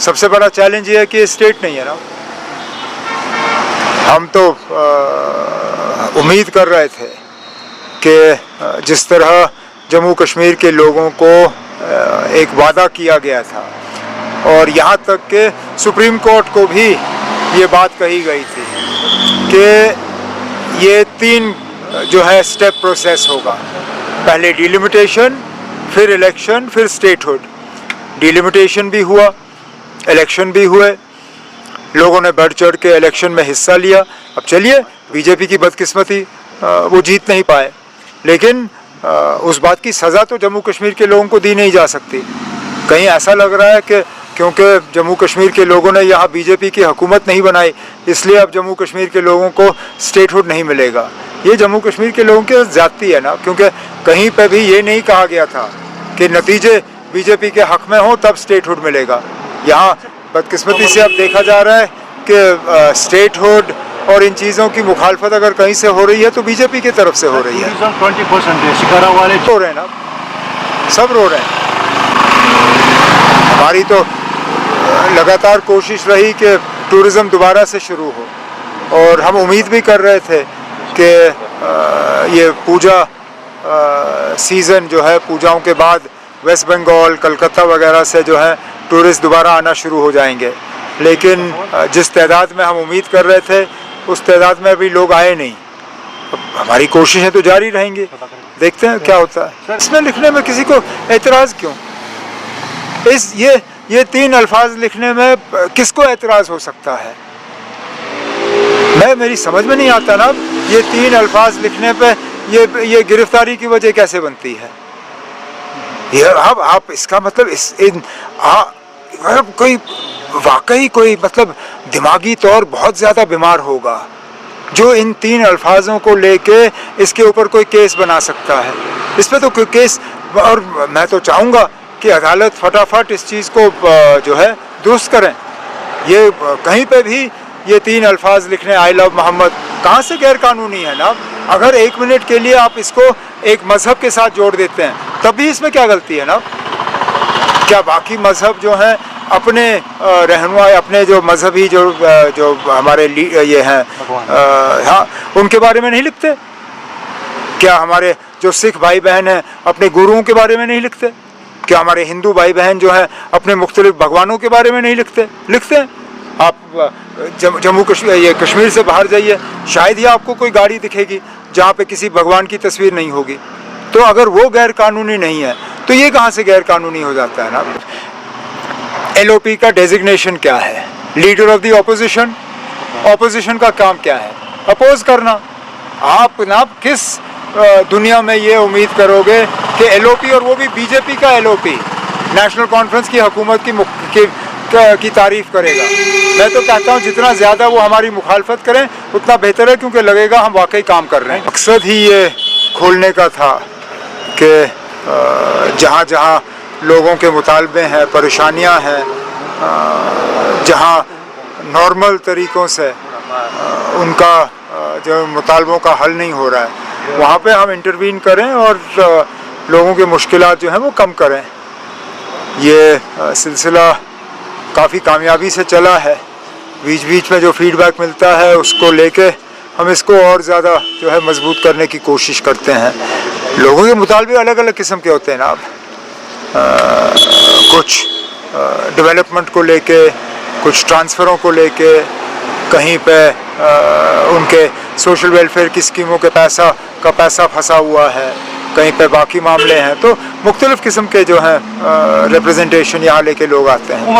सबसे बड़ा चैलेंज ये है कि स्टेट नहीं है ना। हम तो उम्मीद कर रहे थे कि जिस तरह जम्मू कश्मीर के लोगों को एक वादा किया गया था और यहाँ तक कि सुप्रीम कोर्ट को भी ये बात कही गई थी कि ये 3 जो है स्टेप प्रोसेस होगा, पहले डिलिमिटेशन, फिर इलेक्शन, फिर स्टेटहुड। डिलिमिटेशन भी हुआ, इलेक्शन भी हुए, लोगों ने बढ़ चढ़ के इलेक्शन में हिस्सा लिया। अब चलिए, बीजेपी की बदकिस्मती वो जीत नहीं पाए, लेकिन उस बात की सज़ा तो जम्मू कश्मीर के लोगों को दी नहीं जा सकती। कहीं ऐसा लग रहा है कि क्योंकि जम्मू कश्मीर के लोगों ने यहाँ बीजेपी की हुकूमत नहीं बनाई, इसलिए अब जम्मू कश्मीर के लोगों को स्टेटहुड नहीं मिलेगा। ये जम्मू कश्मीर के लोगों की ज़्यादती है ना, क्योंकि कहीं पे भी ये नहीं कहा गया था कि नतीजे बीजेपी के हक़ में हो तब स्टेटहुड मिलेगा। यहाँ बदकिस्मती से अब देखा जा रहा है कि स्टेटहुड और इन चीज़ों की मुखालफत अगर कहीं से हो रही है तो बीजेपी की तरफ से हो रही है। 20% है, शिकारा वाले रो रहे हैं ना, सब रो रहे हैं। हमारी तो लगातार कोशिश रही कि टूरिज़्म दोबारा से शुरू हो और हम उम्मीद भी कर रहे थे कि ये पूजा सीज़न जो है, पूजाओं के बाद वेस्ट बंगाल, कलकत्ता वगैरह से जो है टूरिस्ट दोबारा आना शुरू हो जाएंगे, लेकिन जिस तादाद में हम उम्मीद कर रहे थे उस तादाद में अभी लोग आए नहीं। हमारी कोशिशें तो जारी रहेंगी, देखते हैं क्या होता है। इसमें लिखने में किसी को एतराज़ क्यों? ये 3 अल्फाज लिखने में किसको एतराज़ हो सकता है? मेरी समझ में नहीं आता ना, ये 3 अल्फाज लिखने पे ये गिरफ्तारी की वजह कैसे बनती है? ये आप इसका मतलब कोई वाकई कोई मतलब दिमागी तौर बहुत ज़्यादा बीमार होगा जो इन 3 अल्फाजों को लेके इसके ऊपर कोई केस बना सकता है। इस पर तो कोई केस, और मैं तो चाहूँगा कि अदालत फटाफट इस चीज़ को जो है दुरुस्त करें। ये कहीं पे भी ये 3 अल्फाज लिखने, आई लव मोहम्मद, कहाँ से गैर कानूनी है ना? अगर 1 मिनट के लिए आप इसको एक मज़हब के साथ जोड़ देते हैं तब भी इसमें क्या गलती है ना? क्या बाकी मज़हब जो हैं अपने रहनुमा, अपने जो मजहबी जो हमारे ये हैं, हाँ, उनके बारे में नहीं लिखते? क्या हमारे जो सिख भाई बहन हैं अपने गुरुओं के बारे में नहीं लिखते? क्या हमारे हिंदू भाई बहन जो हैं अपने मुख्तलिफ भगवानों के बारे में नहीं लिखते? लिखते हैं। आप जम्मू कश्मीर से बाहर जाइए, शायद ही आपको कोई गाड़ी दिखेगी जहाँ पे किसी भगवान की तस्वीर नहीं होगी। तो अगर वो गैर कानूनी नहीं है तो ये कहाँ से गैर कानूनी हो जाता है ना? LOP का डेजिग्नेशन क्या है? Leader of the opposition. Opposition का काम क्या है? अपोज करना। आप ना किस दुनिया में ये उम्मीद करोगे कि LOP, और वो भी बीजेपी का LOP, नेशनल कॉन्फ्रेंस की हुकूमत की तारीफ करेगा? मैं तो कहता हूँ जितना ज़्यादा वो हमारी मुखालफत करें उतना बेहतर है, क्योंकि लगेगा हम वाकई काम कर रहे हैं। मकसद ही ये खोलने का था कि जहाँ जहाँ लोगों के मुतालबे हैं, परेशानियाँ हैं, जहाँ नॉर्मल तरीक़ों से उनका जो मुतालबों का हल नहीं हो रहा है, वहाँ पे हम इंटरवीन करें और लोगों की मुश्किलात जो हैं वो कम करें। ये सिलसिला काफ़ी कामयाबी से चला है। बीच बीच में जो फीडबैक मिलता है उसको लेके हम इसको और ज़्यादा जो है मजबूत करने की कोशिश करते हैं। लोगों के मुतालबे अलग अलग किस्म के होते हैं ना। कुछ डेवलपमेंट को लेके, कुछ ट्रांसफ़रों को लेके, कहीं पे उनके सोशल वेलफेयर की स्कीमों के पैसा फंसा हुआ है, कहीं पे बाकी मामले हैं। तो मुख्तलिफ़ किस्म के जो हैं रिप्रेजेंटेशन यहाँ लेके लोग आते हैं।